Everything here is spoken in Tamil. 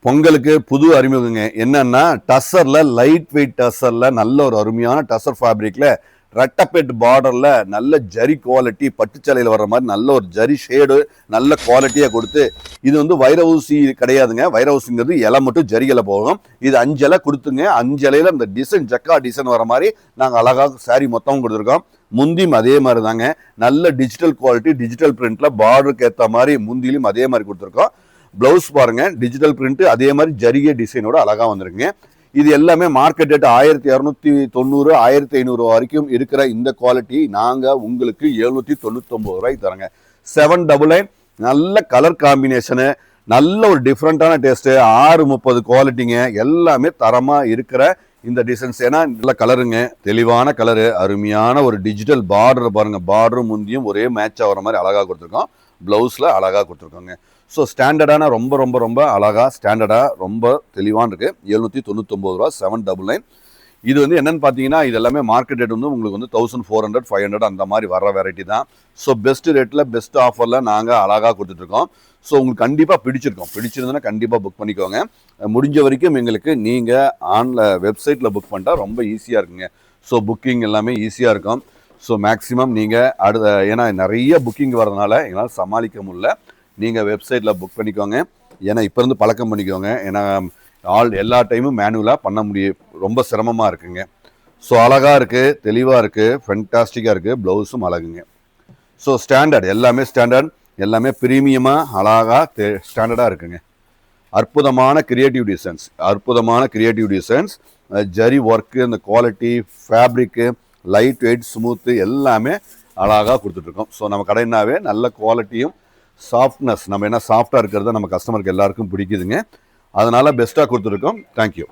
பொங்கலுக்கு புது அறிமுகங்க. என்னன்னா டஸ்ஸர்ல லைட் வெயிட் டஸ்ஸர்ல நல்ல ஒரு அருமையான டஸ்ஸர் ஃபேப்ரிக்ல ரெட்டப்பேட் பார்டர்ல நல்ல ஜரி குவாலிட்டி, பட்டுச்சலையில் வர்ற மாதிரி நல்ல ஒரு ஜரி ஷேடு நல்ல குவாலிட்டியா கொடுத்து, இது வந்து வைர ஊசி கிடையாதுங்க. வைர ஊசிங்கிறது இலை மட்டும் ஜரிகளை போகும். இது 5 இலை கொடுத்துங்க. 5 இலையில இந்த டிசைன் ஜக்கா டிசைன் வர மாதிரி நாங்கள் அழகாக சாரி மொத்தமும் கொடுத்துருக்கோம். முந்தியும் அதே மாதிரி தாங்க. நல்ல டிஜிட்டல் குவாலிட்டி, டிஜிட்டல் பிரிண்ட்ல பார்டருக்கு ஏற்ற மாதிரி முந்திலையும் அதே மாதிரி கொடுத்துருக்கோம். பிளவுஸ் பாருங்க, டிஜிட்டல் பிரிண்ட் அதே மாதிரி ஜரிகை டிசைனோட அழகா வந்துருங்க. இது எல்லாமே மார்க்கெட் ரேட் 1290 1500 வரைக்கும் இருக்கிற இந்த குவாலிட்டி நாங்க உங்களுக்கு 799 ரூபாய்க்கு தரங்க. 799 நல்ல கலர் காம்பினேஷனு, நல்ல ஒரு டிஃப்ரெண்டான டேஸ்ட், 630 குவாலிட்டிங்க. எல்லாமே தரமா இருக்கிற இந்த டிசைன்ஸ். ஏன்னா நல்ல கலருங்க, தெளிவான கலரு, அருமையான ஒரு டிஜிட்டல் பார்டர் பாருங்க. பார்டரும் முந்தியும் ஒரே மேட்ச் ஆகிற மாதிரி அழகா கொடுத்துருக்கோம். பிளவுஸ்ல அழகா கொடுத்துருக்கோங்க. ஸோ ஸ்டாண்டர்டான ரொம்ப ரொம்ப ரொம்ப அழகா ஸ்டாண்டர்டாக ரொம்ப தெளிவான இருக்கு. 799 ரூபா 799. இது வந்து என்னன்னு பார்த்தீங்கன்னா, இது எல்லாமே மார்க்கெட் ரேட் வந்து உங்களுக்கு வந்து 1400 500 அந்த மாதிரி வர வெரைட்டி தான். ஸோ பெஸ்ட் ரேட்டில் பெஸ்ட் ஆஃபரில் நாங்கள் அழகாக கொடுத்துட்ருக்கோம். ஸோ உங்களுக்கு கண்டிப்பாக பிடிச்சிருந்ததுன்னா கண்டிப்பாக புக் பண்ணிக்கோங்க. முடிஞ்ச வரைக்கும் எங்களுக்கு நீங்கள் வெப்சைட்டில் புக் பண்ணிட்டா ரொம்ப ஈஸியாக இருக்குங்க. ஸோ புக்கிங் எல்லாமே ஈஸியாக இருக்கும். ஸோ மேக்ஸிமம் நீங்கள் ஏன்னா நிறைய புக்கிங் வரதுனால எங்களால் சமாளிக்க முடியல. நீங்கள் வெப்சைட்டில் புக் பண்ணிக்கோங்க. ஏன்னா இப்போ இருந்து பழக்கம் பண்ணிக்கோங்க. ஏன்னா எல்லா டைமும் மேனுவலாக பண்ண ரொம்ப சிரமமாக இருக்குங்க. ஸோ அழகாக இருக்குது, தெளிவாக இருக்குது, ஃபென்டாஸ்டிக்காக இருக்குது. ப்ளவுஸும் அழகுங்க. ஸோ ஸ்டாண்டர்ட் எல்லாமே ஸ்டாண்டர்ட், எல்லாமே ப்ரீமியமாக அழகாக ஸ்டாண்டர்டாக இருக்குங்க. அற்புதமான கிரியேட்டிவ் டிசைன்ஸ், ஜரி ஒர்க்கு, இந்த quality, fabric, light weight, smooth எல்லாமே அழகாக கொடுத்துட்ருக்கோம். ஸோ நம்ம கடைனாவே நல்ல குவாலிட்டியும் சாஃப்ட்னஸ், நம்ம என்ன சாஃப்டாக இருக்கிறத நம்ம கஸ்டமருக்கு எல்லாருக்கும் பிடிக்குதுங்க. அதனால பெஸ்ட்டாக கொடுத்துருக்கோம். தேங்க்யூ.